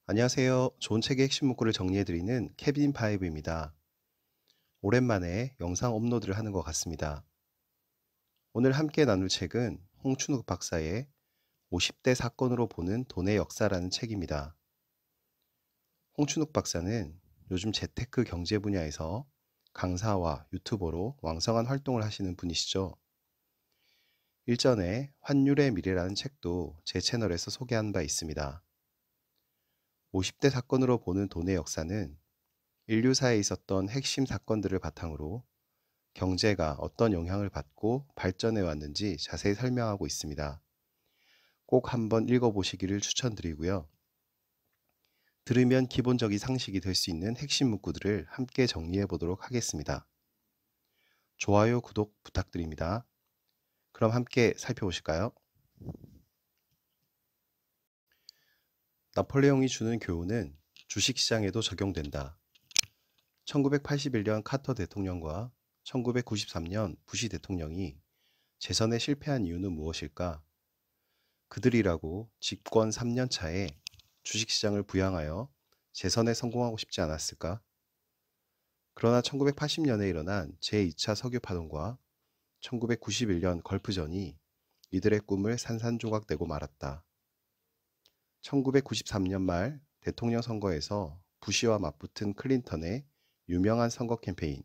안녕하세요. 좋은 책의 핵심 문구를 정리해드리는 케빈 파이브입니다. 오랜만에 영상 업로드를 하는 것 같습니다. 오늘 함께 나눌 책은 홍춘욱 박사의 50대 사건으로 보는 돈의 역사라는 책입니다. 홍춘욱 박사는 요즘 재테크 경제 분야에서 강사와 유튜버로 왕성한 활동을 하시는 분이시죠. 일전에 환율의 미래라는 책도 제 채널에서 소개한 바 있습니다. 50대 사건으로 보는 돈의 역사는 인류사에 있었던 핵심 사건들을 바탕으로 경제가 어떤 영향을 받고 발전해 왔는지 자세히 설명하고 있습니다. 꼭 한번 읽어보시기를 추천드리고요. 들으면 기본적인 상식이 될 수 있는 핵심 문구들을 함께 정리해 보도록 하겠습니다. 좋아요, 구독 부탁드립니다. 그럼 함께 살펴보실까요? 나폴레옹이 주는 교훈은 주식시장에도 적용된다. 1981년 카터 대통령과 1993년 부시 대통령이 재선에 실패한 이유는 무엇일까? 그들이라고 집권 3년 차에 주식시장을 부양하여 재선에 성공하고 싶지 않았을까? 그러나 1980년에 일어난 제2차 석유파동과 1991년 걸프전이 이들의 꿈을 산산조각내고 말았다. 1993년 말 대통령 선거에서 부시와 맞붙은 클린턴의 유명한 선거 캠페인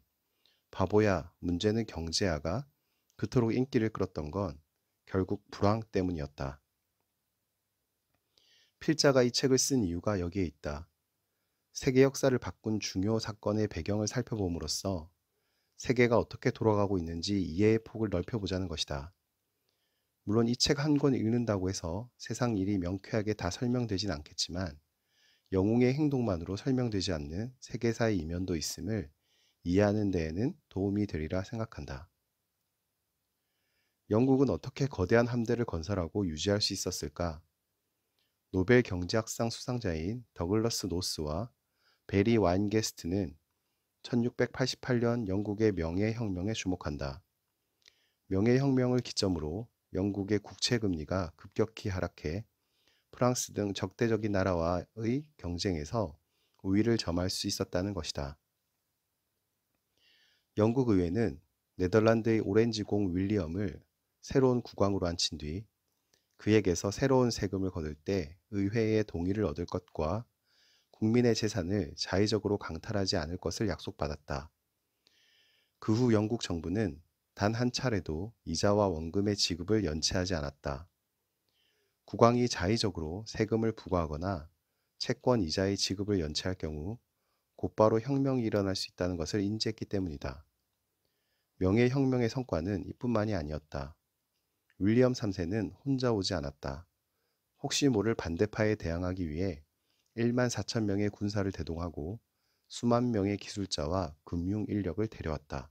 바보야, 문제는 경제야가 그토록 인기를 끌었던 건 결국 불황 때문이었다. 필자가 이 책을 쓴 이유가 여기에 있다. 세계 역사를 바꾼 중요 사건의 배경을 살펴봄으로써 세계가 어떻게 돌아가고 있는지 이해의 폭을 넓혀보자는 것이다. 물론 이 책 한 권 읽는다고 해서 세상 일이 명쾌하게 다 설명되진 않겠지만 영웅의 행동만으로 설명되지 않는 세계사의 이면도 있음을 이해하는 데에는 도움이 되리라 생각한다. 영국은 어떻게 거대한 함대를 건설하고 유지할 수 있었을까? 노벨 경제학상 수상자인 더글러스 노스와 베리 와인게스트는 1688년 영국의 명예혁명에 주목한다. 명예혁명을 기점으로 영국의 국채금리가 급격히 하락해 프랑스 등 적대적인 나라와의 경쟁에서 우위를 점할 수 있었다는 것이다. 영국 의회는 네덜란드의 오렌지공 윌리엄을 새로운 국왕으로 앉힌 뒤 그에게서 새로운 세금을 거둘 때 의회의 동의를 얻을 것과 국민의 재산을 자의적으로 강탈하지 않을 것을 약속받았다. 그 후 영국 정부는 단 한 차례도 이자와 원금의 지급을 연체하지 않았다. 국왕이 자의적으로 세금을 부과하거나 채권 이자의 지급을 연체할 경우 곧바로 혁명이 일어날 수 있다는 것을 인지했기 때문이다. 명예혁명의 성과는 이뿐만이 아니었다. 윌리엄 3세는 혼자 오지 않았다. 혹시 모를 반대파에 대항하기 위해 1만 4천 명의 군사를 대동하고 수만 명의 기술자와 금융 인력을 데려왔다.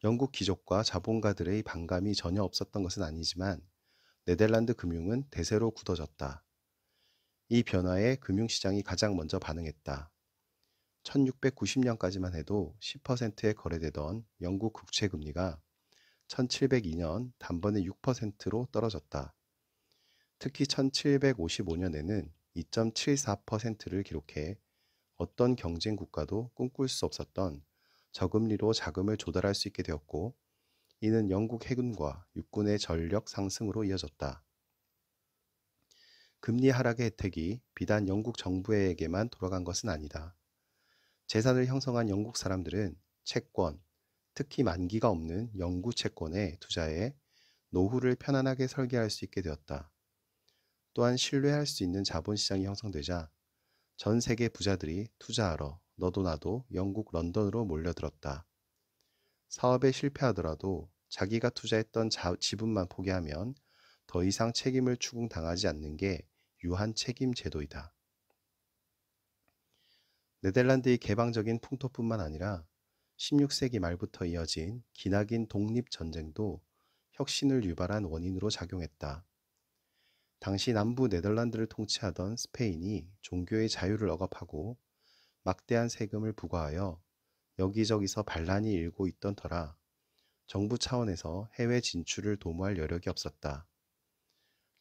영국 귀족과 자본가들의 반감이 전혀 없었던 것은 아니지만 네덜란드 금융은 대세로 굳어졌다. 이 변화에 금융시장이 가장 먼저 반응했다. 1690년까지만 해도 10%에 거래되던 영국 국채금리가 1702년 단번에 6%로 떨어졌다. 특히 1755년에는 2.74%를 기록해 어떤 경쟁 국가도 꿈꿀 수 없었던 저금리로 자금을 조달할 수 있게 되었고, 이는 영국 해군과 육군의 전력 상승으로 이어졌다. 금리 하락의 혜택이 비단 영국 정부에게만 돌아간 것은 아니다. 재산을 형성한 영국 사람들은 채권, 특히 만기가 없는 영구 채권에 투자해 노후를 편안하게 설계할 수 있게 되었다. 또한 신뢰할 수 있는 자본시장이 형성되자 전 세계 부자들이 투자하러 너도 나도 영국 런던으로 몰려들었다. 사업에 실패하더라도 자기가 투자했던 지분만 포기하면 더 이상 책임을 추궁당하지 않는 게 유한 책임 제도이다. 네덜란드의 개방적인 풍토뿐만 아니라 16세기 말부터 이어진 기나긴 독립전쟁도 혁신을 유발한 원인으로 작용했다. 당시 남부 네덜란드를 통치하던 스페인이 종교의 자유를 억압하고 막대한 세금을 부과하여 여기저기서 반란이 일고 있던 터라 정부 차원에서 해외 진출을 도모할 여력이 없었다.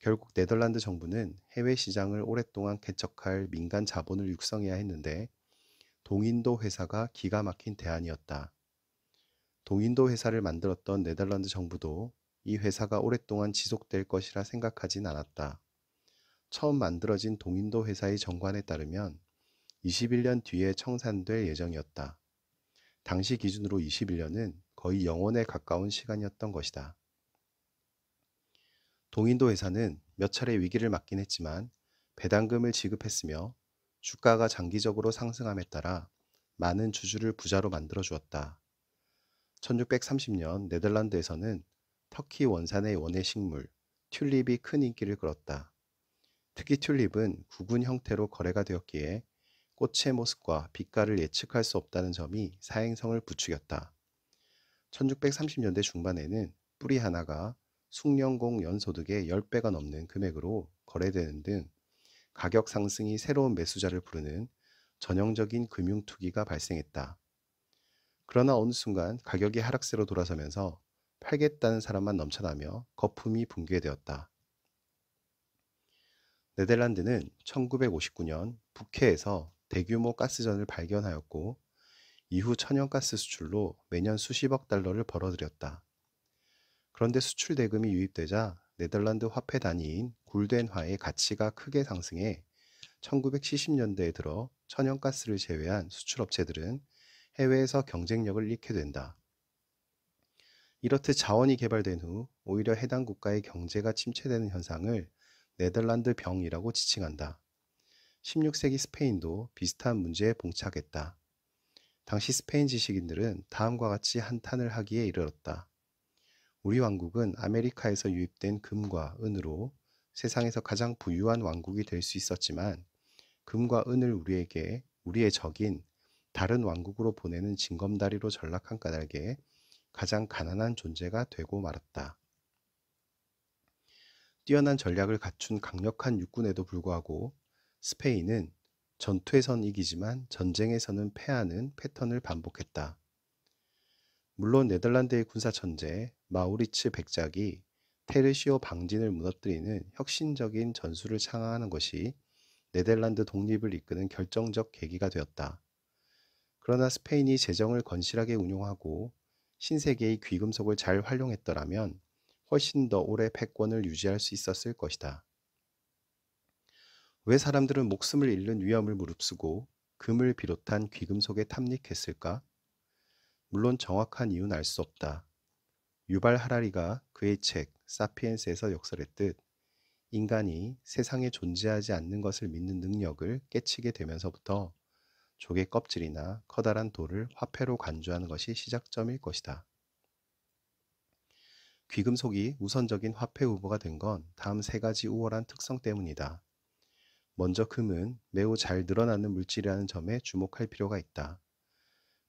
결국 네덜란드 정부는 해외 시장을 오랫동안 개척할 민간 자본을 육성해야 했는데 동인도 회사가 기가 막힌 대안이었다. 동인도 회사를 만들었던 네덜란드 정부도 이 회사가 오랫동안 지속될 것이라 생각하진 않았다. 처음 만들어진 동인도 회사의 정관에 따르면 21년 뒤에 청산될 예정이었다. 당시 기준으로 21년은 거의 영원에 가까운 시간이었던 것이다. 동인도 회사는 몇 차례 위기를 맞긴 했지만 배당금을 지급했으며 주가가 장기적으로 상승함에 따라 많은 주주를 부자로 만들어 주었다. 1630년 네덜란드에서는 터키 원산의 원예 식물 튤립이 큰 인기를 끌었다. 특히 튤립은 구근 형태로 거래가 되었기에 꽃의 모습과 빛깔을 예측할 수 없다는 점이 사행성을 부추겼다. 1630년대 중반에는 뿌리 하나가 숭령공 연소득의 10배가 넘는 금액으로 거래되는 등 가격 상승이 새로운 매수자를 부르는 전형적인 금융투기가 발생했다. 그러나 어느 순간 가격이 하락세로 돌아서면서 팔겠다는 사람만 넘쳐나며 거품이 붕괴되었다. 네덜란드는 1959년 북해에서 대규모 가스전을 발견하였고 이후 천연가스 수출로 매년 수십억 달러를 벌어들였다. 그런데 수출 대금이 유입되자 네덜란드 화폐 단위인 굴덴화의 가치가 크게 상승해 1970년대에 들어 천연가스를 제외한 수출업체들은 해외에서 경쟁력을 잃게 된다. 이렇듯 자원이 개발된 후 오히려 해당 국가의 경제가 침체되는 현상을 네덜란드 병이라고 지칭한다. 16세기 스페인도 비슷한 문제에 봉착했다. 당시 스페인 지식인들은 다음과 같이 한탄을 하기에 이르렀다. 우리 왕국은 아메리카에서 유입된 금과 은으로 세상에서 가장 부유한 왕국이 될 수 있었지만 금과 은을 우리의 적인 다른 왕국으로 보내는 징검다리로 전락한 까닭에 가장 가난한 존재가 되고 말았다. 뛰어난 전략을 갖춘 강력한 육군에도 불구하고 스페인은 전투에선 이기지만 전쟁에서는 패하는 패턴을 반복했다. 물론 네덜란드의 군사 천재 마우리츠 백작이 테르시오 방진을 무너뜨리는 혁신적인 전술을 창안하는 것이 네덜란드 독립을 이끄는 결정적 계기가 되었다. 그러나 스페인이 재정을 건실하게 운용하고 신세계의 귀금속을 잘 활용했더라면 훨씬 더 오래 패권을 유지할 수 있었을 것이다. 왜 사람들은 목숨을 잃는 위험을 무릅쓰고 금을 비롯한 귀금속에 탐닉했을까? 물론 정확한 이유는 알 수 없다. 유발 하라리가 그의 책 사피엔스에서 역설했듯 인간이 세상에 존재하지 않는 것을 믿는 능력을 깨치게 되면서부터 조개 껍질이나 커다란 돌을 화폐로 간주하는 것이 시작점일 것이다. 귀금속이 우선적인 화폐 후보가 된 건 다음 세 가지 우월한 특성 때문이다. 먼저 금은 매우 잘 늘어나는 물질이라는 점에 주목할 필요가 있다.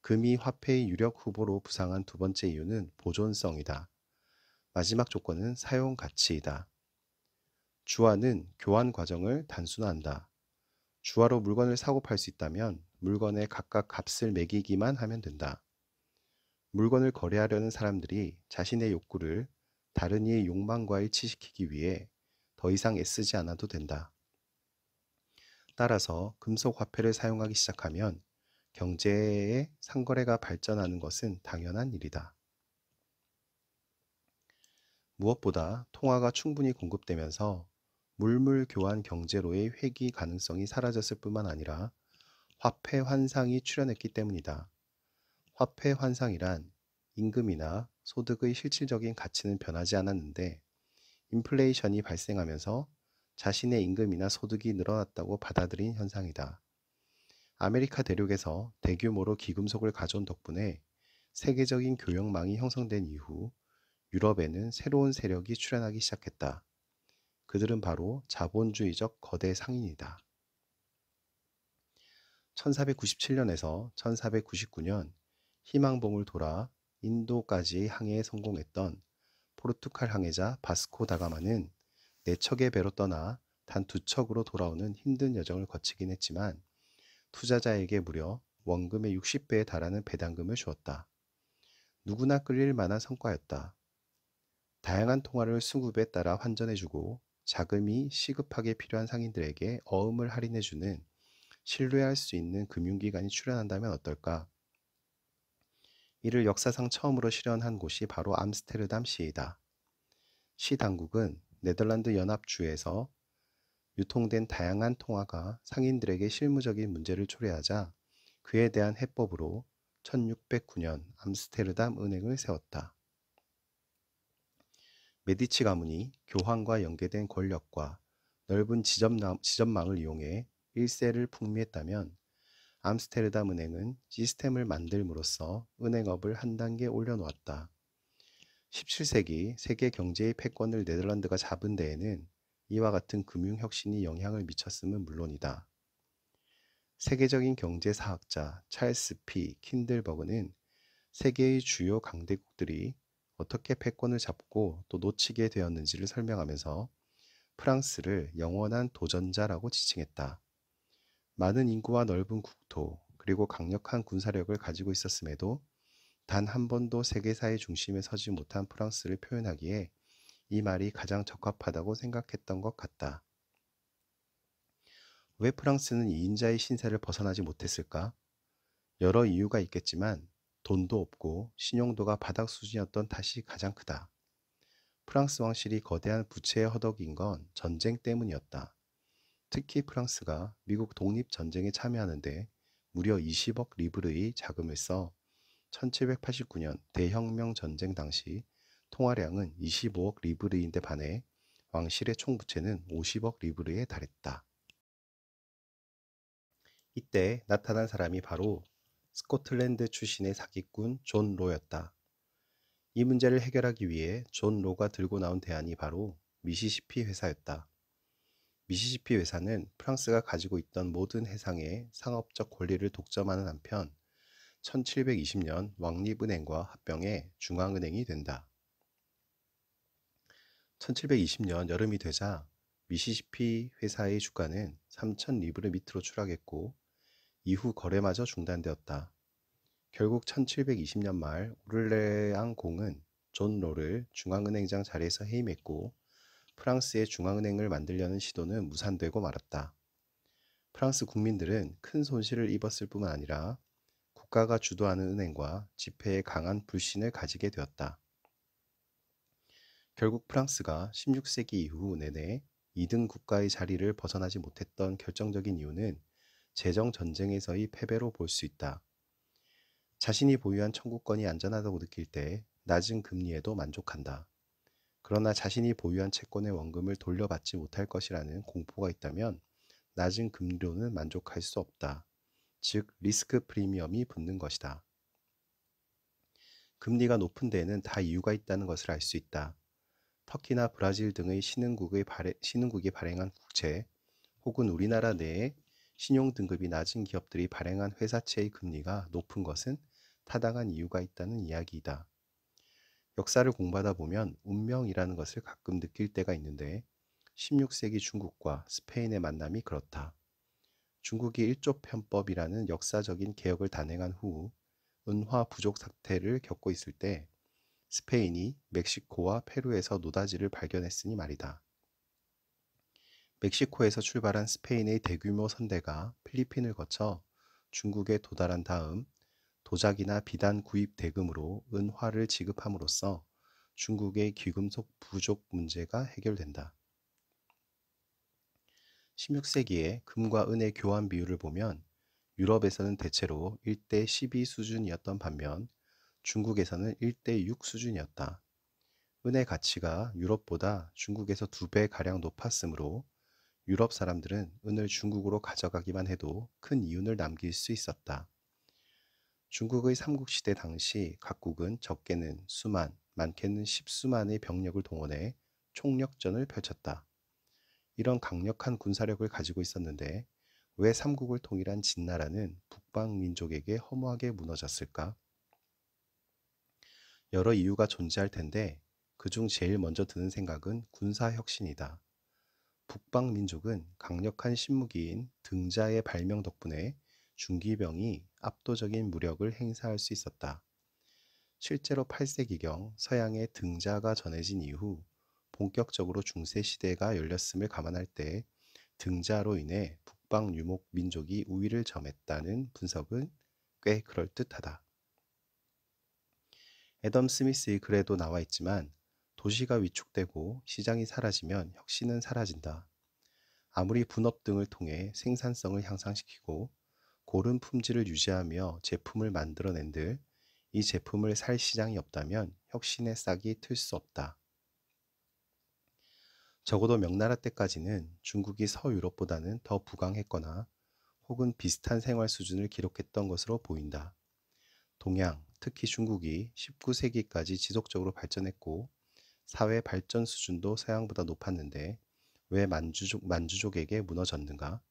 금이 화폐의 유력 후보로 부상한 두 번째 이유는 보존성이다. 마지막 조건은 사용 가치이다. 주화는 교환 과정을 단순화한다. 주화로 물건을 사고 팔 수 있다면 물건에 각각 값을 매기기만 하면 된다. 물건을 거래하려는 사람들이 자신의 욕구를 다른 이의 욕망과 일치시키기 위해 더 이상 애쓰지 않아도 된다. 따라서 금속 화폐를 사용하기 시작하면 경제의 상거래가 발전하는 것은 당연한 일이다. 무엇보다 통화가 충분히 공급되면서 물물 교환 경제로의 회귀 가능성이 사라졌을 뿐만 아니라 화폐 환상이 출현했기 때문이다. 화폐 환상이란 임금이나 소득의 실질적인 가치는 변하지 않았는데 인플레이션이 발생하면서 자신의 임금이나 소득이 늘어났다고 받아들인 현상이다. 아메리카 대륙에서 대규모로 귀금속을 가져온 덕분에 세계적인 교역망이 형성된 이후 유럽에는 새로운 세력이 출현하기 시작했다. 그들은 바로 자본주의적 거대 상인이다. 1497년에서 1499년 희망봉을 돌아 인도까지의 항해에 성공했던 포르투갈 항해자 바스코 다가마는 4척의 배로 떠나 단 2척으로 돌아오는 힘든 여정을 거치긴 했지만 투자자에게 무려 원금의 60배에 달하는 배당금을 주었다. 누구나 끌릴 만한 성과였다. 다양한 통화를 수급에 따라 환전해주고 자금이 시급하게 필요한 상인들에게 어음을 할인해주는 신뢰할 수 있는 금융기관이 출연한다면 어떨까? 이를 역사상 처음으로 실현한 곳이 바로 암스테르담 시이다. 시 당국은 네덜란드 연합주에서 유통된 다양한 통화가 상인들에게 실무적인 문제를 초래하자 그에 대한 해법으로 1609년 암스테르담 은행을 세웠다. 메디치 가문이 교황과 연계된 권력과 넓은 지점망을 이용해 일세를 풍미했다면 암스테르담 은행은 시스템을 만들므로써 은행업을 한 단계 올려놓았다. 17세기 세계 경제의 패권을 네덜란드가 잡은 데에는 이와 같은 금융혁신이 영향을 미쳤음은 물론이다. 세계적인 경제사학자 찰스 P. 킨들버그는 세계의 주요 강대국들이 어떻게 패권을 잡고 또 놓치게 되었는지를 설명하면서 프랑스를 영원한 도전자라고 지칭했다. 많은 인구와 넓은 국토, 그리고 강력한 군사력을 가지고 있었음에도 단 한 번도 세계사의 중심에 서지 못한 프랑스를 표현하기에 이 말이 가장 적합하다고 생각했던 것 같다. 왜 프랑스는 2인자의 신세를 벗어나지 못했을까? 여러 이유가 있겠지만 돈도 없고 신용도가 바닥 수준이었던 탓이 가장 크다. 프랑스 왕실이 거대한 부채에 허덕인 건 전쟁 때문이었다. 특히 프랑스가 미국 독립전쟁에 참여하는데 무려 20억 리브르의 자금을 써 1789년 대혁명 전쟁 당시 통화량은 25억 리브르인데 반해 왕실의 총 부채는 50억 리브르에 달했다. 이때 나타난 사람이 바로 스코틀랜드 출신의 사기꾼 존 로였다. 이 문제를 해결하기 위해 존 로가 들고 나온 대안이 바로 미시시피 회사였다. 미시시피 회사는 프랑스가 가지고 있던 모든 해상의 상업적 권리를 독점하는 한편 1720년 왕립은행과 합병해 중앙은행이 된다. 1720년 여름이 되자 미시시피 회사의 주가는 3천 리브르 밑으로 추락했고 이후 거래마저 중단되었다. 결국 1720년 말 오를레앙 공은 존 로를 중앙은행장 자리에서 해임했고 프랑스의 중앙은행을 만들려는 시도는 무산되고 말았다. 프랑스 국민들은 큰 손실을 입었을 뿐만 아니라 국가가 주도하는 은행과 지폐에 강한 불신을 가지게 되었다. 결국 프랑스가 16세기 이후 내내 2등 국가의 자리를 벗어나지 못했던 결정적인 이유는 재정 전쟁에서의 패배로 볼 수 있다. 자신이 보유한 청구권이 안전하다고 느낄 때 낮은 금리에도 만족한다. 그러나 자신이 보유한 채권의 원금을 돌려받지 못할 것이라는 공포가 있다면 낮은 금리로는 만족할 수 없다. 즉, 리스크 프리미엄이 붙는 것이다. 금리가 높은 데에는 다 이유가 있다는 것을 알 수 있다. 터키나 브라질 등의 신흥국이 발행한 국채 혹은 우리나라 내에 신용등급이 낮은 기업들이 발행한 회사채의 금리가 높은 것은 타당한 이유가 있다는 이야기이다. 역사를 공부하다 보면 운명이라는 것을 가끔 느낄 때가 있는데 16세기 중국과 스페인의 만남이 그렇다. 중국이 일조편법이라는 역사적인 개혁을 단행한 후 은화 부족 사태를 겪고 있을 때 스페인이 멕시코와 페루에서 노다지를 발견했으니 말이다. 멕시코에서 출발한 스페인의 대규모 선대가 필리핀을 거쳐 중국에 도달한 다음 도자기나 비단 구입 대금으로 은화를 지급함으로써 중국의 귀금속 부족 문제가 해결된다. 16세기에 금과 은의 교환 비율을 보면 유럽에서는 대체로 1대 12 수준이었던 반면 중국에서는 1대 6 수준이었다. 은의 가치가 유럽보다 중국에서 2배가량 높았으므로 유럽 사람들은 은을 중국으로 가져가기만 해도 큰 이윤을 남길 수 있었다. 중국의 삼국시대 당시 각국은 적게는 수만, 많게는 십수만의 병력을 동원해 총력전을 펼쳤다. 이런 강력한 군사력을 가지고 있었는데 왜 삼국을 통일한 진나라는 북방민족에게 허무하게 무너졌을까? 여러 이유가 존재할 텐데 그중 제일 먼저 드는 생각은 군사혁신이다. 북방민족은 강력한 신무기인 등자의 발명 덕분에 중기병이 압도적인 무력을 행사할 수 있었다. 실제로 8세기경 서양의 등자가 전해진 이후 본격적으로 중세 시대가 열렸음을 감안할 때 등자로 인해 북방 유목 민족이 우위를 점했다는 분석은 꽤 그럴듯하다. 애덤 스미스의 글에도 나와 있지만 도시가 위축되고 시장이 사라지면 혁신은 사라진다. 아무리 분업 등을 통해 생산성을 향상시키고 고른 품질을 유지하며 제품을 만들어낸들 이 제품을 살 시장이 없다면 혁신의 싹이 틀 수 없다. 적어도 명나라 때까지는 중국이 서유럽보다는 더 부강했거나 혹은 비슷한 생활 수준을 기록했던 것으로 보인다. 동양, 특히 중국이 19세기까지 지속적으로 발전했고 사회 발전 수준도 서양보다 높았는데 왜 만주족에게 무너졌는가?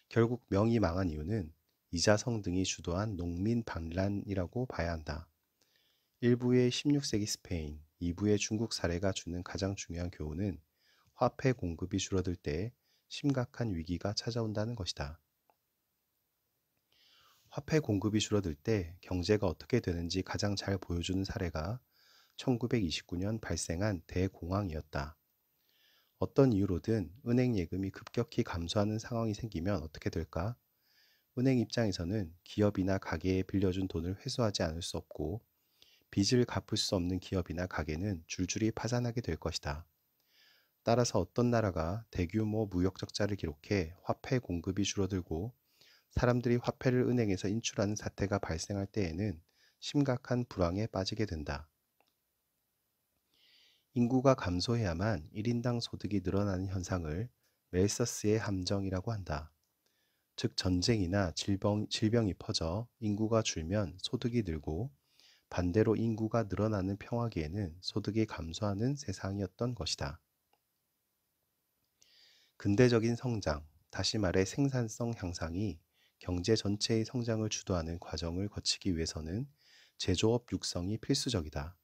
결국 명이 망한 이유는 이자성 등이 주도한 농민 반란이라고 봐야 한다. 일부의 16세기 스페인, 2부의 중국 사례가 주는 가장 중요한 교훈은 화폐 공급이 줄어들 때 심각한 위기가 찾아온다는 것이다. 화폐 공급이 줄어들 때 경제가 어떻게 되는지 가장 잘 보여주는 사례가 1929년 발생한 대공황이었다. 어떤 이유로든 은행 예금이 급격히 감소하는 상황이 생기면 어떻게 될까? 은행 입장에서는 기업이나 가게에 빌려준 돈을 회수하지 않을 수 없고 빚을 갚을 수 없는 기업이나 가게는 줄줄이 파산하게 될 것이다. 따라서 어떤 나라가 대규모 무역 적자를 기록해 화폐 공급이 줄어들고 사람들이 화폐를 은행에서 인출하는 사태가 발생할 때에는 심각한 불황에 빠지게 된다. 인구가 감소해야만 1인당 소득이 늘어나는 현상을 멜서스의 함정이라고 한다. 즉 전쟁이나 질병이 퍼져 인구가 줄면 소득이 늘고 반대로 인구가 늘어나는 평화기에는 소득이 감소하는 세상이었던 것이다. 근대적인 성장, 다시 말해 생산성 향상이 경제 전체의 성장을 주도하는 과정을 거치기 위해서는 제조업 육성이 필수적이다.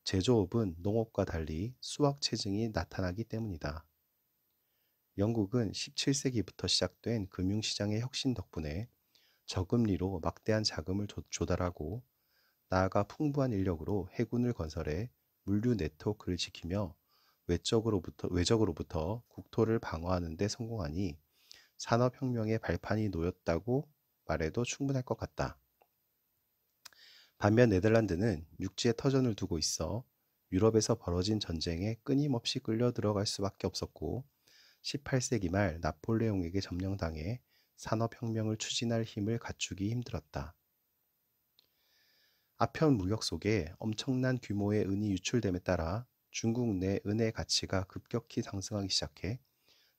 제조업은 농업과 달리 수확 체증이 나타나기 때문이다. 영국은 17세기부터 시작된 금융시장의 혁신 덕분에 저금리로 막대한 자금을 조달하고 나아가 풍부한 인력으로 해군을 건설해 물류 네트워크를 지키며 외적으로부터 국토를 방어하는 데 성공하니 산업혁명의 발판이 놓였다고 말해도 충분할 것 같다. 반면 네덜란드는 육지에 터전을 두고 있어 유럽에서 벌어진 전쟁에 끊임없이 끌려 들어갈 수밖에 없었고 18세기 말 나폴레옹에게 점령당해 산업혁명을 추진할 힘을 갖추기 힘들었다. 아편 무역 속에 엄청난 규모의 은이 유출됨에 따라 중국 내 은의 가치가 급격히 상승하기 시작해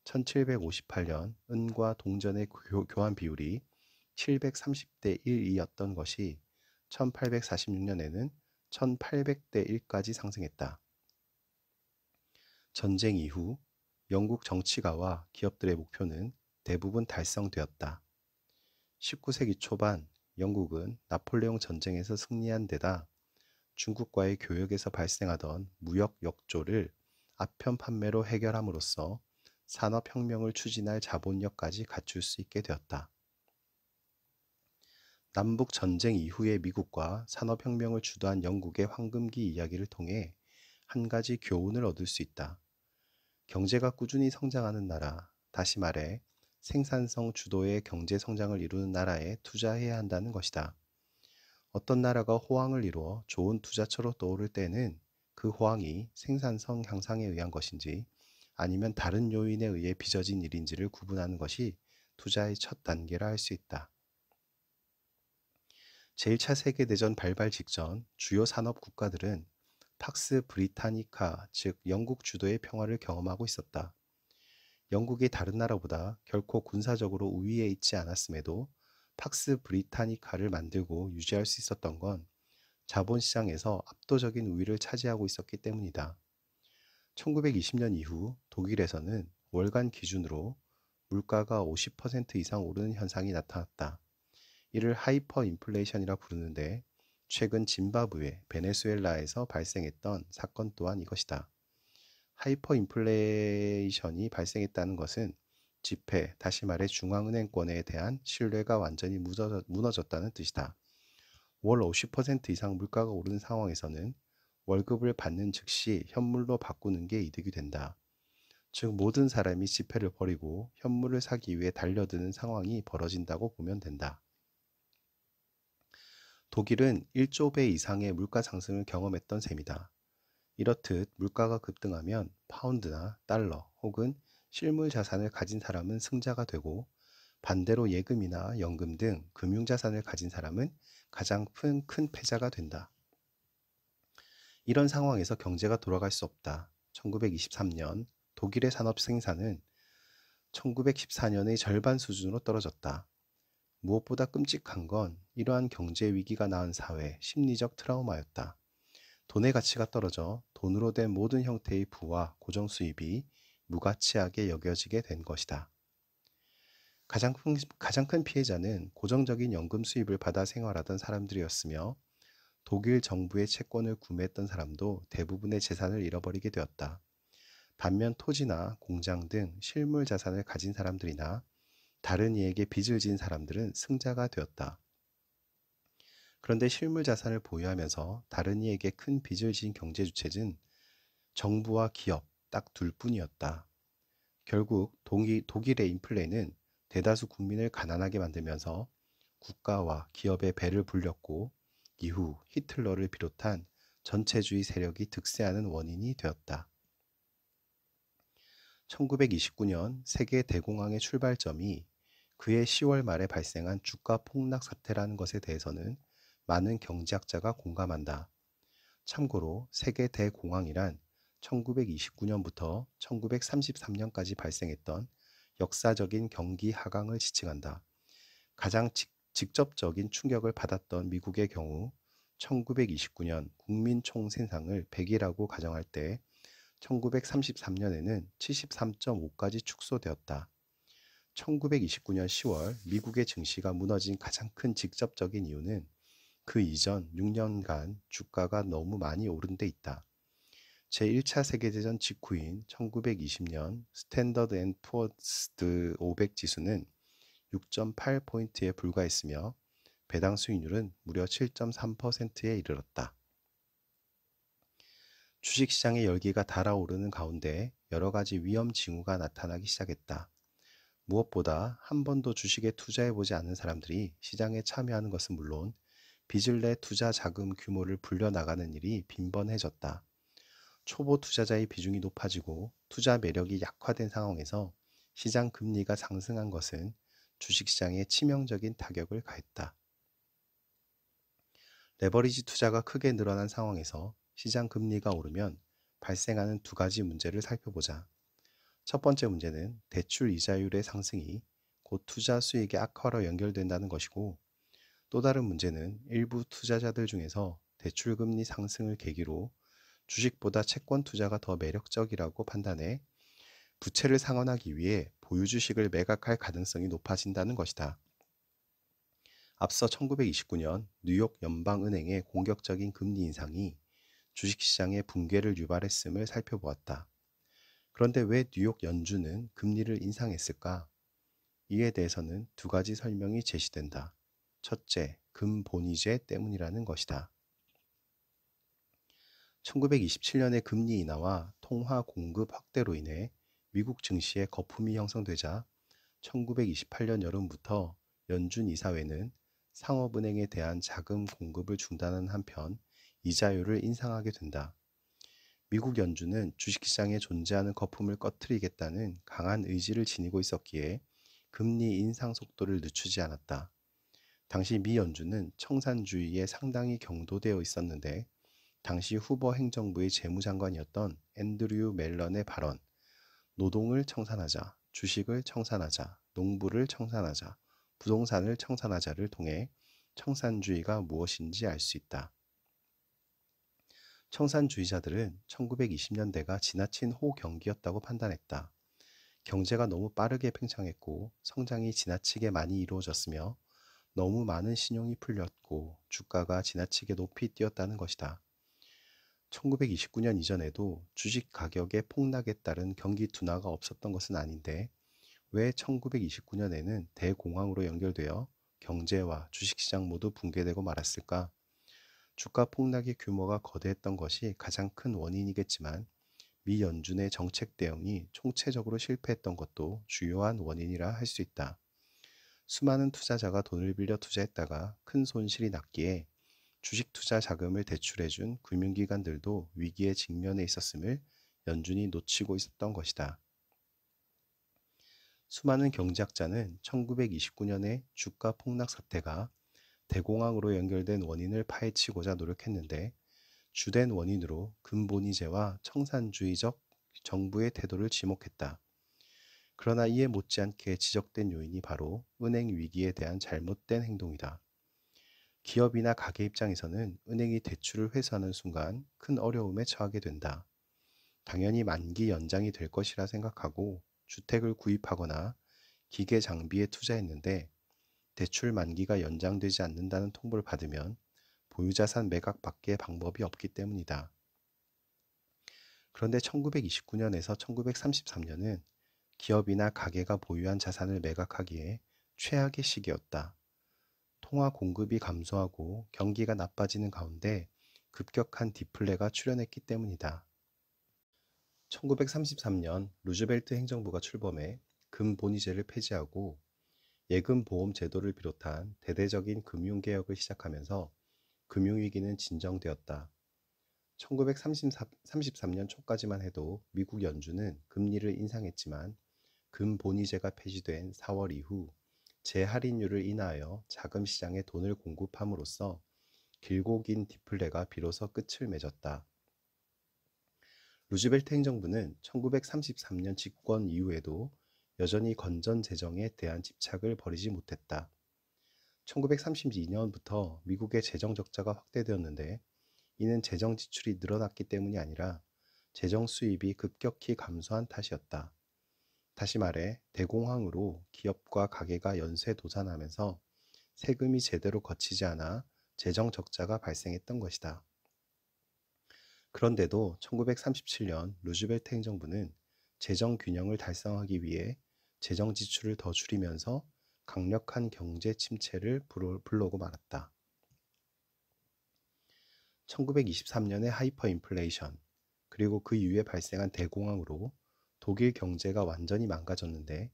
1758년 은과 동전의 교환 비율이 730대 1이었던 것이 1846년에는 1800대 1까지 상승했다. 전쟁 이후 영국 정치가와 기업들의 목표는 대부분 달성되었다. 19세기 초반 영국은 나폴레옹 전쟁에서 승리한 데다 중국과의 교역에서 발생하던 무역 역조를 아편 판매로 해결함으로써 산업혁명을 추진할 자본력까지 갖출 수 있게 되었다. 남북 전쟁 이후의 미국과 산업혁명을 주도한 영국의 황금기 이야기를 통해 한 가지 교훈을 얻을 수 있다. 경제가 꾸준히 성장하는 나라, 다시 말해 생산성 주도의 경제 성장을 이루는 나라에 투자해야 한다는 것이다. 어떤 나라가 호황을 이루어 좋은 투자처로 떠오를 때는 그 호황이 생산성 향상에 의한 것인지 아니면 다른 요인에 의해 빚어진 일인지를 구분하는 것이 투자의 첫 단계라 할 수 있다. 제1차 세계대전 발발 직전 주요 산업 국가들은 팍스 브리타니카, 즉 영국 주도의 평화를 경험하고 있었다. 영국이 다른 나라보다 결코 군사적으로 우위에 있지 않았음에도 팍스 브리타니카를 만들고 유지할 수 있었던 건 자본시장에서 압도적인 우위를 차지하고 있었기 때문이다. 1920년 이후 독일에서는 월간 기준으로 물가가 50% 이상 오르는 현상이 나타났다. 이를 하이퍼 인플레이션이라 부르는데 최근 짐바브웨, 베네수엘라에서 발생했던 사건 또한 이것이다. 하이퍼 인플레이션이 발생했다는 것은 지폐, 다시 말해 중앙은행권에 대한 신뢰가 완전히 무너졌다는 뜻이다. 월 50% 이상 물가가 오르는 상황에서는 월급을 받는 즉시 현물로 바꾸는 게 이득이 된다. 즉 모든 사람이 지폐를 버리고 현물을 사기 위해 달려드는 상황이 벌어진다고 보면 된다. 독일은 1조 배 이상의 물가 상승을 경험했던 셈이다. 이렇듯 물가가 급등하면 파운드나 달러 혹은 실물 자산을 가진 사람은 승자가 되고 반대로 예금이나 연금 등 금융자산을 가진 사람은 가장 큰 패자가 된다. 이런 상황에서 경제가 돌아갈 수 없다. 1923년 독일의 산업 생산은 1914년의 절반 수준으로 떨어졌다. 무엇보다 끔찍한 건 이러한 경제 위기가 낳은 사회, 심리적 트라우마였다. 돈의 가치가 떨어져 돈으로 된 모든 형태의 부와 고정 수입이 무가치하게 여겨지게 된 것이다. 가장 큰 피해자는 고정적인 연금 수입을 받아 생활하던 사람들이었으며 독일 정부의 채권을 구매했던 사람도 대부분의 재산을 잃어버리게 되었다. 반면 토지나 공장 등 실물 자산을 가진 사람들이나 다른 이에게 빚을 진 사람들은 승자가 되었다. 그런데 실물 자산을 보유하면서 다른 이에게 큰 빚을 진 경제 주체는 정부와 기업 딱 둘뿐이었다. 결국 독일의 인플레는 대다수 국민을 가난하게 만들면서 국가와 기업의 배를 불렸고 이후 히틀러를 비롯한 전체주의 세력이 득세하는 원인이 되었다. 1929년 세계 대공황의 출발점이 그해 10월 말에 발생한 주가 폭락 사태라는 것에 대해서는 많은 경제학자가 공감한다. 참고로 세계 대공황이란 1929년부터 1933년까지 발생했던 역사적인 경기 하강을 지칭한다. 가장 직접적인 충격을 받았던 미국의 경우 1929년 국민 총생산을 100이라고 가정할 때 1933년에는 73.5까지 축소되었다. 1929년 10월 미국의 증시가 무너진 가장 큰 직접적인 이유는 그 이전 6년간 주가가 너무 많이 오른 데 있다. 제1차 세계대전 직후인 1920년 스탠더드 앤 푸어스 500 지수는 6.8포인트에 불과했으며 배당 수익률은 무려 7.3%에 이르렀다. 주식시장의 열기가 달아오르는 가운데 여러 가지 위험 징후가 나타나기 시작했다. 무엇보다 한 번도 주식에 투자해보지 않은 사람들이 시장에 참여하는 것은 물론 빚을 내 투자 자금 규모를 불려나가는 일이 빈번해졌다. 초보 투자자의 비중이 높아지고 투자 매력이 약화된 상황에서 시장 금리가 상승한 것은 주식시장에 치명적인 타격을 가했다. 레버리지 투자가 크게 늘어난 상황에서 시장 금리가 오르면 발생하는 두 가지 문제를 살펴보자. 첫 번째 문제는 대출 이자율의 상승이 곧 투자 수익의 악화로 연결된다는 것이고, 또 다른 문제는 일부 투자자들 중에서 대출 금리 상승을 계기로 주식보다 채권 투자가 더 매력적이라고 판단해 부채를 상환하기 위해 보유 주식을 매각할 가능성이 높아진다는 것이다. 앞서 1929년 뉴욕 연방은행의 공격적인 금리 인상이 주식시장의 붕괴를 유발했음을 살펴보았다. 그런데 왜 뉴욕 연준은 금리를 인상했을까? 이에 대해서는 두 가지 설명이 제시된다. 첫째, 금본위제 때문이라는 것이다. 1927년의 금리 인하와 통화 공급 확대로 인해 미국 증시에 거품이 형성되자 1928년 여름부터 연준 이사회는 상업은행에 대한 자금 공급을 중단한 한편 이자율을 인상하게 된다. 미국 연준은 주식시장에 존재하는 거품을 꺼트리겠다는 강한 의지를 지니고 있었기에 금리 인상 속도를 늦추지 않았다. 당시 미 연준은 청산주의에 상당히 경도되어 있었는데 당시 후보 행정부의 재무장관이었던 앤드류 멜런의 발언, 노동을 청산하자, 주식을 청산하자, 농부를 청산하자, 부동산을 청산하자를 통해 청산주의가 무엇인지 알 수 있다. 청산주의자들은 1920년대가 지나친 호경기였다고 판단했다. 경제가 너무 빠르게 팽창했고 성장이 지나치게 많이 이루어졌으며 너무 많은 신용이 풀렸고 주가가 지나치게 높이 뛰었다는 것이다. 1929년 이전에도 주식 가격의 폭락에 따른 경기 둔화가 없었던 것은 아닌데 왜 1929년에는 대공황으로 연결되어 경제와 주식시장 모두 붕괴되고 말았을까? 주가 폭락의 규모가 거대했던 것이 가장 큰 원인이겠지만 미 연준의 정책 대응이 총체적으로 실패했던 것도 주요한 원인이라 할 수 있다. 수많은 투자자가 돈을 빌려 투자했다가 큰 손실이 났기에 주식 투자 자금을 대출해준 금융기관들도 위기에 직면해 있었음을 연준이 놓치고 있었던 것이다. 수많은 경제학자는 1929년의 주가 폭락 사태가 대공황으로 연결된 원인을 파헤치고자 노력했는데 주된 원인으로 근본이제와 청산주의적 정부의 태도를 지목했다. 그러나 이에 못지않게 지적된 요인이 바로 은행 위기에 대한 잘못된 행동이다. 기업이나 가게 입장에서는 은행이 대출을 회수하는 순간 큰 어려움에 처하게 된다. 당연히 만기 연장이 될 것이라 생각하고 주택을 구입하거나 기계 장비에 투자했는데 대출 만기가 연장되지 않는다는 통보를 받으면 보유자산 매각밖에 방법이 없기 때문이다. 그런데 1929년에서 1933년은 기업이나 가게가 보유한 자산을 매각하기에 최악의 시기였다. 통화 공급이 감소하고 경기가 나빠지는 가운데 급격한 디플레가 출현했기 때문이다. 1933년 루즈벨트 행정부가 출범해 금본위제를 폐지하고 예금보험 제도를 비롯한 대대적인 금융개혁을 시작하면서 금융위기는 진정되었다. 1933년 초까지만 해도 미국 연준은 금리를 인상했지만 금본위제가 폐지된 4월 이후 재할인율을 인하여 자금 시장에 돈을 공급함으로써 길고 긴 디플레가 비로소 끝을 맺었다. 루즈벨트 행정부는 1933년 집권 이후에도 여전히 건전 재정에 대한 집착을 버리지 못했다. 1932년부터 미국의 재정 적자가 확대되었는데 이는 재정 지출이 늘어났기 때문이 아니라 재정 수입이 급격히 감소한 탓이었다. 다시 말해 대공황으로 기업과 가게가 연쇄 도산하면서 세금이 제대로 거치지 않아 재정 적자가 발생했던 것이다. 그런데도 1937년 루즈벨트 행정부는 재정 균형을 달성하기 위해 재정 지출을 더 줄이면서 강력한 경제 침체를 불러오고 말았다. 1923년의 하이퍼 인플레이션, 그리고 그 이후에 발생한 대공황으로 독일 경제가 완전히 망가졌는데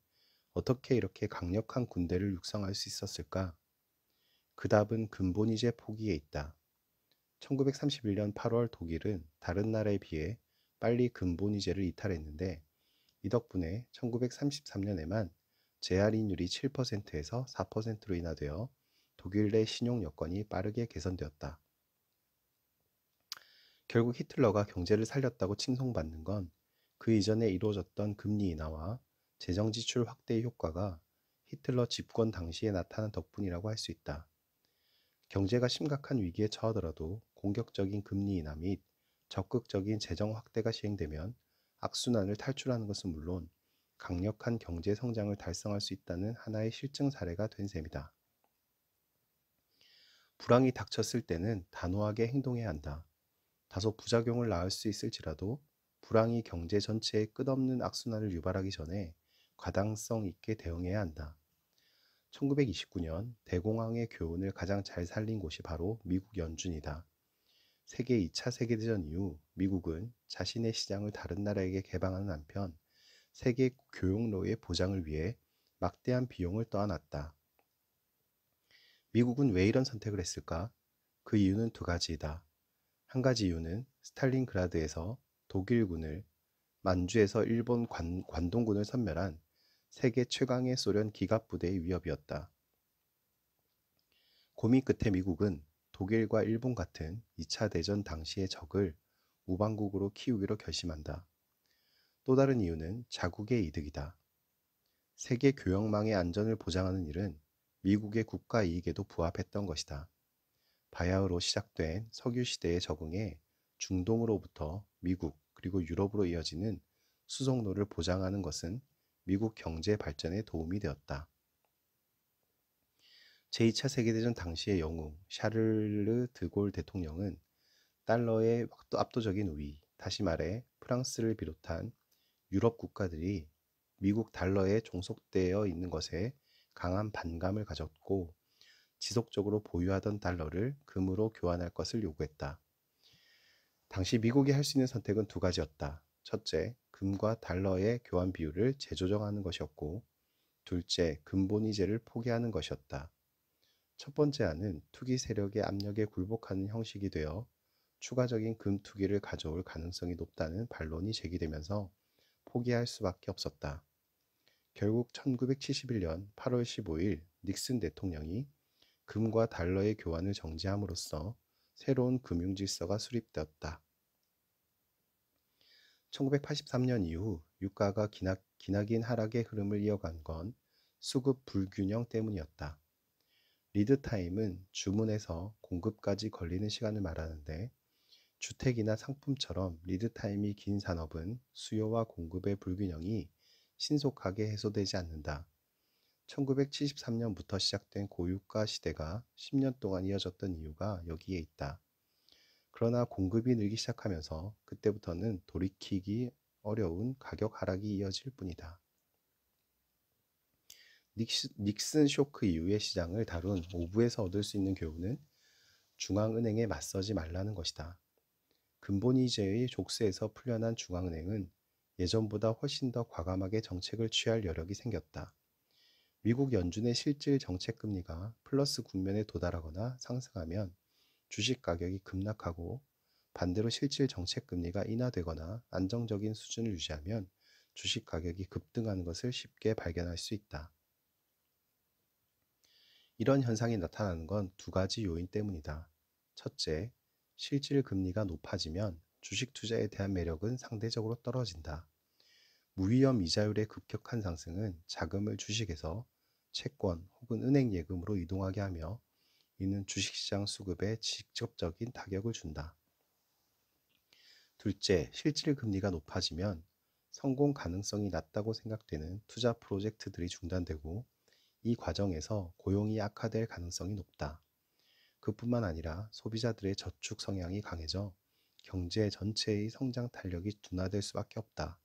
어떻게 이렇게 강력한 군대를 육성할 수 있었을까? 그 답은 근본이제 포기에 있다. 1931년 8월 독일은 다른 나라에 비해 빨리 근본이제를 이탈했는데 이 덕분에 1933년에만 재할인율이 7%에서 4%로 인하되어 독일 내 신용 여건이 빠르게 개선되었다. 결국 히틀러가 경제를 살렸다고 칭송받는 건 그 이전에 이루어졌던 금리 인하와 재정 지출 확대의 효과가 히틀러 집권 당시에 나타난 덕분이라고 할 수 있다. 경제가 심각한 위기에 처하더라도 공격적인 금리 인하 및 적극적인 재정 확대가 시행되면 악순환을 탈출하는 것은 물론 강력한 경제 성장을 달성할 수 있다는 하나의 실증 사례가 된 셈이다. 불황이 닥쳤을 때는 단호하게 행동해야 한다. 다소 부작용을 낳을 수 있을지라도 불황이 경제 전체에 끝없는 악순환을 유발하기 전에 과당성 있게 대응해야 한다. 1929년 대공황의 교훈을 가장 잘 살린 곳이 바로 미국 연준이다. 세계 2차 세계대전 이후 미국은 자신의 시장을 다른 나라에게 개방하는 한편 세계 교역로의 보장을 위해 막대한 비용을 떠안았다. 미국은 왜 이런 선택을 했을까? 그 이유는 두 가지이다. 한 가지 이유는 스탈린그라드에서 독일군을, 만주에서 일본 관동군을 섬멸한 세계 최강의 소련 기갑부대의 위협이었다. 고민 끝에 미국은 독일과 일본 같은 2차 대전 당시의 적을 우방국으로 키우기로 결심한다. 또 다른 이유는 자국의 이득이다. 세계 교역망의 안전을 보장하는 일은 미국의 국가 이익에도 부합했던 것이다. 바야흐로 시작된 석유 시대에 적응해 중동으로부터 미국 그리고 유럽으로 이어지는 수송로를 보장하는 것은 미국 경제 발전에 도움이 되었다. 제2차 세계대전 당시의 영웅 샤를르 드골 대통령은 달러의 압도적인 우위, 다시 말해 프랑스를 비롯한 유럽 국가들이 미국 달러에 종속되어 있는 것에 강한 반감을 가졌고 지속적으로 보유하던 달러를 금으로 교환할 것을 요구했다. 당시 미국이 할 수 있는 선택은 두 가지였다. 첫째, 금과 달러의 교환 비율을 재조정하는 것이었고, 둘째, 근본이제를 포기하는 것이었다. 첫 번째 안은 투기 세력의 압력에 굴복하는 형식이 되어 추가적인 금 투기를 가져올 가능성이 높다는 반론이 제기되면서 포기할 수밖에 없었다. 결국 1971년 8월 15일 닉슨 대통령이 금과 달러의 교환을 정지함으로써 새로운 금융 질서가 수립되었다. 1983년 이후 유가가 기나긴 하락의 흐름을 이어간 건 수급 불균형 때문이었다. 리드타임은 주문에서 공급까지 걸리는 시간을 말하는데, 주택이나 상품처럼 리드타임이 긴 산업은 수요와 공급의 불균형이 신속하게 해소되지 않는다. 1973년부터 시작된 고유가 시대가 10년 동안 이어졌던 이유가 여기에 있다. 그러나 공급이 늘기 시작하면서 그때부터는 돌이키기 어려운 가격 하락이 이어질 뿐이다. 닉슨 쇼크 이후의 시장을 다룬 5부에서 얻을 수 있는 교훈은 중앙은행에 맞서지 말라는 것이다. 근본이제의 족쇄에서 풀려난 중앙은행은 예전보다 훨씬 더 과감하게 정책을 취할 여력이 생겼다. 미국 연준의 실질 정책 금리가 플러스 국면에 도달하거나 상승하면 주식 가격이 급락하고, 반대로 실질 정책 금리가 인하되거나 안정적인 수준을 유지하면 주식 가격이 급등하는 것을 쉽게 발견할 수 있다. 이런 현상이 나타나는 건 두 가지 요인 때문이다. 첫째, 실질 금리가 높아지면 주식 투자에 대한 매력은 상대적으로 떨어진다. 무위험 이자율의 급격한 상승은 자금을 주식에서 채권 혹은 은행 예금으로 이동하게 하며, 이는 주식시장 수급에 직접적인 타격을 준다. 둘째, 실질 금리가 높아지면 성공 가능성이 낮다고 생각되는 투자 프로젝트들이 중단되고, 이 과정에서 고용이 악화될 가능성이 높다. 그뿐만 아니라 소비자들의 저축 성향이 강해져 경제 전체의 성장 탄력이 둔화될 수밖에 없다.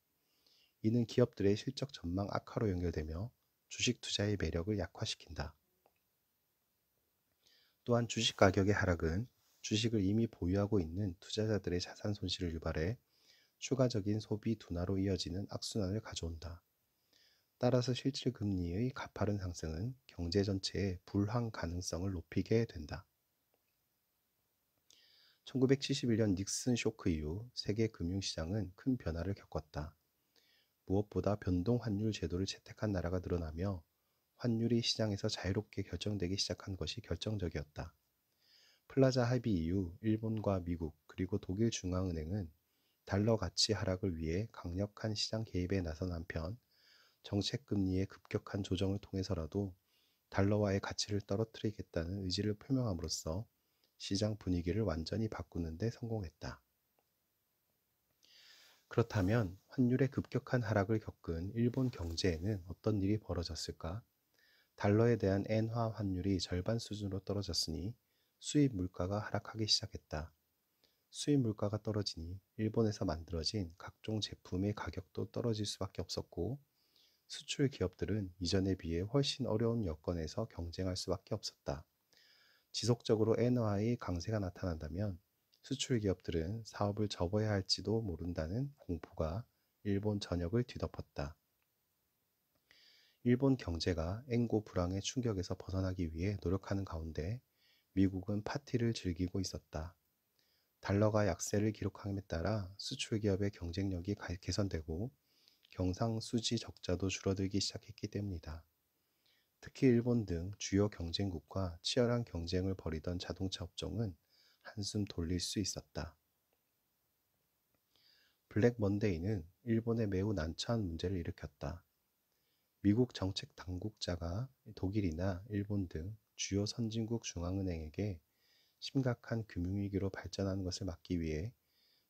이는 기업들의 실적 전망 악화로 연결되며 주식 투자의 매력을 약화시킨다. 또한 주식 가격의 하락은 주식을 이미 보유하고 있는 투자자들의 자산 손실을 유발해 추가적인 소비 둔화로 이어지는 악순환을 가져온다. 따라서 실질 금리의 가파른 상승은 경제 전체의 불황 가능성을 높이게 된다. 1971년 닉슨 쇼크 이후 세계 금융시장은 큰 변화를 겪었다. 무엇보다 변동 환율 제도를 채택한 나라가 늘어나며 환율이 시장에서 자유롭게 결정되기 시작한 것이 결정적이었다. 플라자 합의 이후 일본과 미국 그리고 독일 중앙은행은 달러 가치 하락을 위해 강력한 시장 개입에 나선 한편, 정책 금리의 급격한 조정을 통해서라도 달러와의 가치를 떨어뜨리겠다는 의지를 표명함으로써 시장 분위기를 완전히 바꾸는 데 성공했다. 그렇다면 환율의 급격한 하락을 겪은 일본 경제에는 어떤 일이 벌어졌을까? 달러에 대한 엔화 환율이 절반 수준으로 떨어졌으니 수입 물가가 하락하기 시작했다. 수입 물가가 떨어지니 일본에서 만들어진 각종 제품의 가격도 떨어질 수밖에 없었고, 수출 기업들은 이전에 비해 훨씬 어려운 여건에서 경쟁할 수밖에 없었다. 지속적으로 엔화의 강세가 나타난다면 수출 기업들은 사업을 접어야 할지도 모른다는 공포가 일본 전역을 뒤덮었다. 일본 경제가 엔고 불황의 충격에서 벗어나기 위해 노력하는 가운데 미국은 파티를 즐기고 있었다. 달러가 약세를 기록함에 따라 수출 기업의 경쟁력이 개선되고 경상수지 적자도 줄어들기 시작했기 때문이다. 특히 일본 등 주요 경쟁국과 치열한 경쟁을 벌이던 자동차 업종은 한숨 돌릴 수 있었다. 블랙 먼데이는 일본에 매우 난처한 문제를 일으켰다. 미국 정책 당국자가 독일이나 일본 등 주요 선진국 중앙은행에게 심각한 금융위기로 발전하는 것을 막기 위해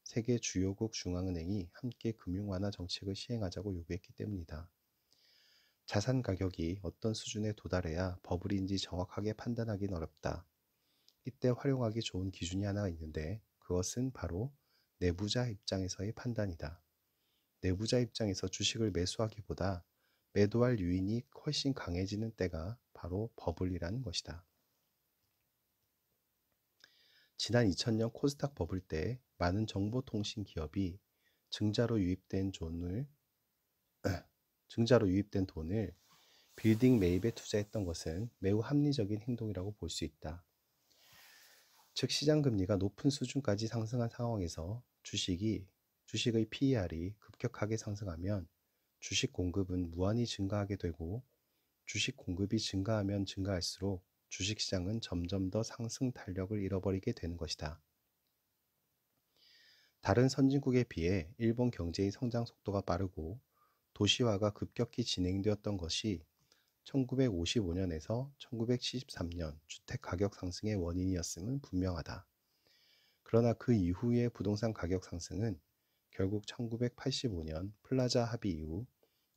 세계 주요국 중앙은행이 함께 금융 완화 정책을 시행하자고 요구했기 때문이다. 자산 가격이 어떤 수준에 도달해야 버블인지 정확하게 판단하기는 어렵다. 이때 활용하기 좋은 기준이 하나 있는데, 그것은 바로 내부자 입장에서의 판단이다. 내부자 입장에서 주식을 매수하기보다 매도할 유인이 훨씬 강해지는 때가 바로 버블이라는 것이다. 지난 2000년 코스닥 버블 때 많은 정보통신 기업이 증자로 유입된 돈을 증자로 유입된 돈을 빌딩 매입에 투자했던 것은 매우 합리적인 행동이라고 볼 수 있다. 즉 시장 금리가 높은 수준까지 상승한 상황에서 주식의 PER이 급격하게 상승하면 주식 공급은 무한히 증가하게 되고 주식 공급이 증가하면 증가할수록 주식시장은 점점 더 상승 탄력을 잃어버리게 되는 것이다. 다른 선진국에 비해 일본 경제의 성장 속도가 빠르고 도시화가 급격히 진행되었던 것이 1955년에서 1973년 주택 가격 상승의 원인이었음은 분명하다. 그러나 그 이후의 부동산 가격 상승은 결국 1985년 플라자 합의 이후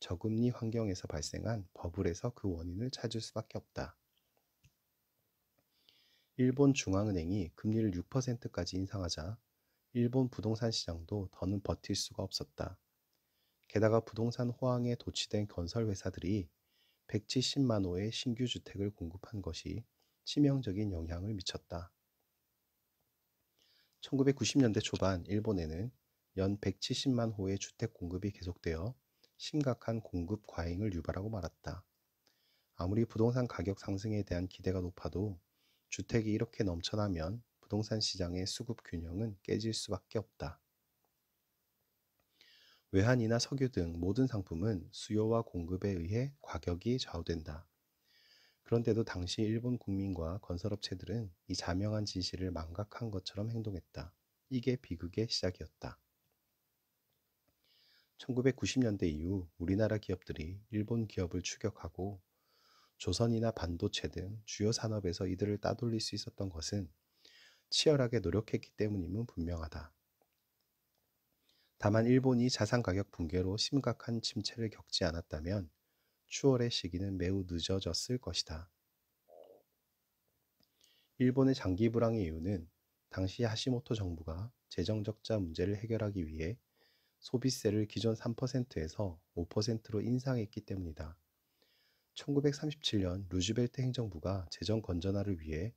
저금리 환경에서 발생한 버블에서 그 원인을 찾을 수밖에 없다. 일본 중앙은행이 금리를 6%까지 인상하자 일본 부동산 시장도 더는 버틸 수가 없었다. 게다가 부동산 호황에 도취된 건설 회사들이 170만 호의 신규 주택을 공급한 것이 치명적인 영향을 미쳤다. 1990년대 초반 일본에는 연 170만 호의 주택 공급이 계속되어 심각한 공급 과잉을 유발하고 말았다. 아무리 부동산 가격 상승에 대한 기대가 높아도 주택이 이렇게 넘쳐나면 부동산 시장의 수급 균형은 깨질 수밖에 없다. 외환이나 석유 등 모든 상품은 수요와 공급에 의해 가격이 좌우된다. 그런데도 당시 일본 국민과 건설업체들은 이 자명한 진실을 망각한 것처럼 행동했다. 이게 비극의 시작이었다. 1990년대 이후 우리나라 기업들이 일본 기업을 추격하고 조선이나 반도체 등 주요 산업에서 이들을 따돌릴 수 있었던 것은 치열하게 노력했기 때문임은 분명하다. 다만 일본이 자산 가격 붕괴로 심각한 침체를 겪지 않았다면 추월의 시기는 매우 늦어졌을 것이다. 일본의 장기 불황의 이유는 당시 하시모토 정부가 재정 적자 문제를 해결하기 위해 소비세를 기존 3%에서 5%로 인상했기 때문이다. 1937년 루즈벨트 행정부가 재정 건전화를 위해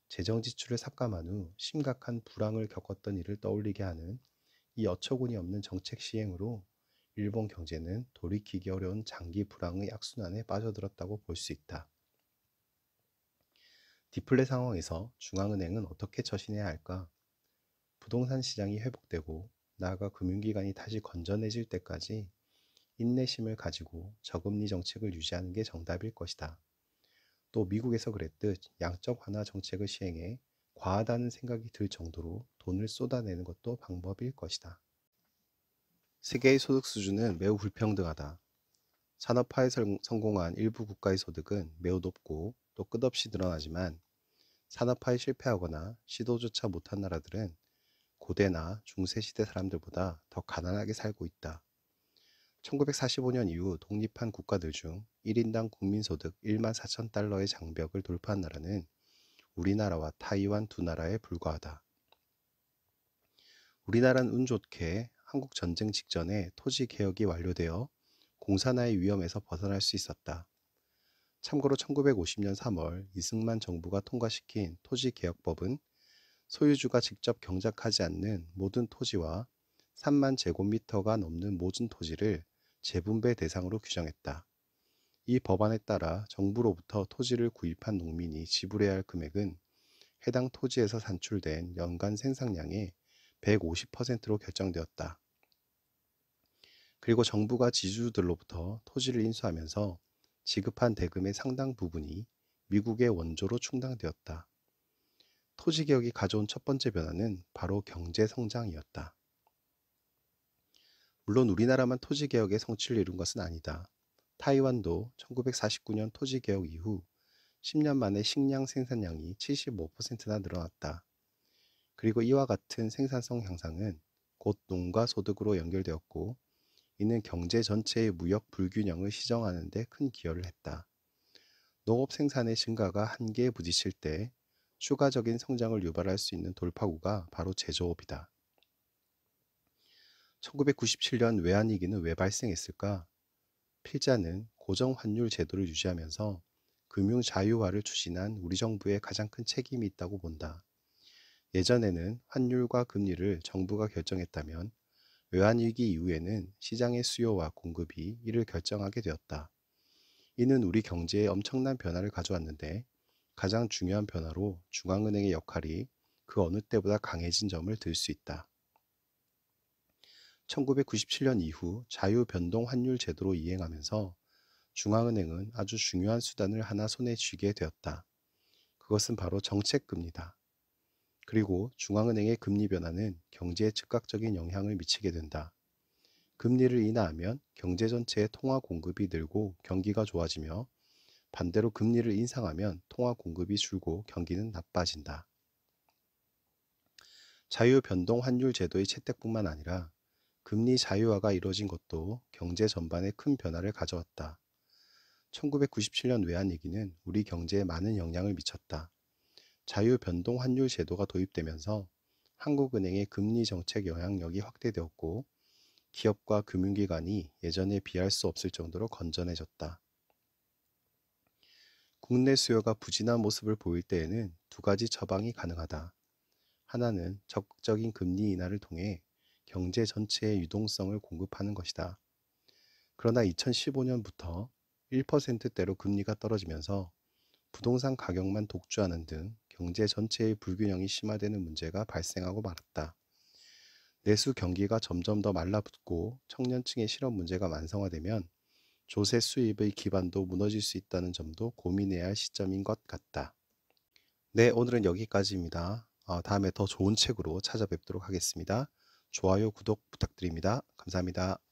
재정 지출을 삭감한 후 심각한 불황을 겪었던 일을 떠올리게 하는 이 어처구니 없는 정책 시행으로 일본 경제는 돌이키기 어려운 장기 불황의 악순환에 빠져들었다고 볼 수 있다. 디플레 상황에서 중앙은행은 어떻게 처신해야 할까? 부동산 시장이 회복되고 나아가 금융기관이 다시 건전해질 때까지 인내심을 가지고 저금리 정책을 유지하는 게 정답일 것이다. 또 미국에서 그랬듯 양적 완화 정책을 시행해 과하다는 생각이 들 정도로 돈을 쏟아내는 것도 방법일 것이다. 세계의 소득 수준은 매우 불평등하다. 산업화에 성공한 일부 국가의 소득은 매우 높고 또 끝없이 늘어나지만 산업화에 실패하거나 시도조차 못한 나라들은 고대나 중세시대 사람들보다 더 가난하게 살고 있다. 1945년 이후 독립한 국가들 중 1인당 국민소득 1만 4천 달러의 장벽을 돌파한 나라는 우리나라와 타이완 두 나라에 불과하다. 우리나라는 운 좋게 한국 전쟁 직전에 토지 개혁이 완료되어 공산화의 위험에서 벗어날 수 있었다. 참고로 1950년 3월 이승만 정부가 통과시킨 토지개혁법은 소유주가 직접 경작하지 않는 모든 토지와 3만 제곱미터가 넘는 모든 토지를 재분배 대상으로 규정했다. 이 법안에 따라 정부로부터 토지를 구입한 농민이 지불해야 할 금액은 해당 토지에서 산출된 연간 생산량의 150%로 결정되었다. 그리고 정부가 지주들로부터 토지를 인수하면서 지급한 대금의 상당 부분이 미국의 원조로 충당되었다. 토지개혁이 가져온 첫 번째 변화는 바로 경제성장이었다. 물론 우리나라만 토지개혁의 성취를 이룬 것은 아니다. 타이완도 1949년 토지개혁 이후 10년 만에 식량 생산량이 75%나 늘어났다. 그리고 이와 같은 생산성 향상은 곧 농가 소득으로 연결되었고 이는 경제 전체의 무역 불균형을 시정하는 데 큰 기여를 했다. 농업 생산의 증가가 한계에 부딪힐 때 추가적인 성장을 유발할 수 있는 돌파구가 바로 제조업이다. 1997년 외환위기는 왜 발생했을까? 필자는 고정환율 제도를 유지하면서 금융 자유화를 추진한 우리 정부의 가장 큰 책임이 있다고 본다. 예전에는 환율과 금리를 정부가 결정했다면 외환위기 이후에는 시장의 수요와 공급이 이를 결정하게 되었다. 이는 우리 경제에 엄청난 변화를 가져왔는데 가장 중요한 변화로 중앙은행의 역할이 그 어느 때보다 강해진 점을 들 수 있다. 1997년 이후 자유변동 환율 제도로 이행하면서 중앙은행은 아주 중요한 수단을 하나 손에 쥐게 되었다. 그것은 바로 정책금리다. 그리고 중앙은행의 금리 변화는 경제에 즉각적인 영향을 미치게 된다. 금리를 인하하면 경제 전체의 통화 공급이 늘고 경기가 좋아지며 반대로 금리를 인상하면 통화 공급이 줄고 경기는 나빠진다. 자유 변동 환율 제도의 채택뿐만 아니라 금리 자유화가 이뤄진 것도 경제 전반에 큰 변화를 가져왔다. 1997년 외환위기는 우리 경제에 많은 영향을 미쳤다. 자유 변동 환율 제도가 도입되면서 한국은행의 금리 정책 영향력이 확대되었고 기업과 금융기관이 예전에 비할 수 없을 정도로 건전해졌다. 국내 수요가 부진한 모습을 보일 때에는 두 가지 처방이 가능하다. 하나는 적극적인 금리 인하를 통해 경제 전체의 유동성을 공급하는 것이다. 그러나 2015년부터 1%대로 금리가 떨어지면서 부동산 가격만 독주하는 등 경제 전체의 불균형이 심화되는 문제가 발생하고 말았다. 내수 경기가 점점 더 말라붙고 청년층의 실업 문제가 만성화되면 조세 수입의 기반도 무너질 수 있다는 점도 고민해야 할 시점인 것 같다. 네, 오늘은 여기까지입니다. 다음에 더 좋은 책으로 찾아뵙도록 하겠습니다. 좋아요, 구독 부탁드립니다. 감사합니다.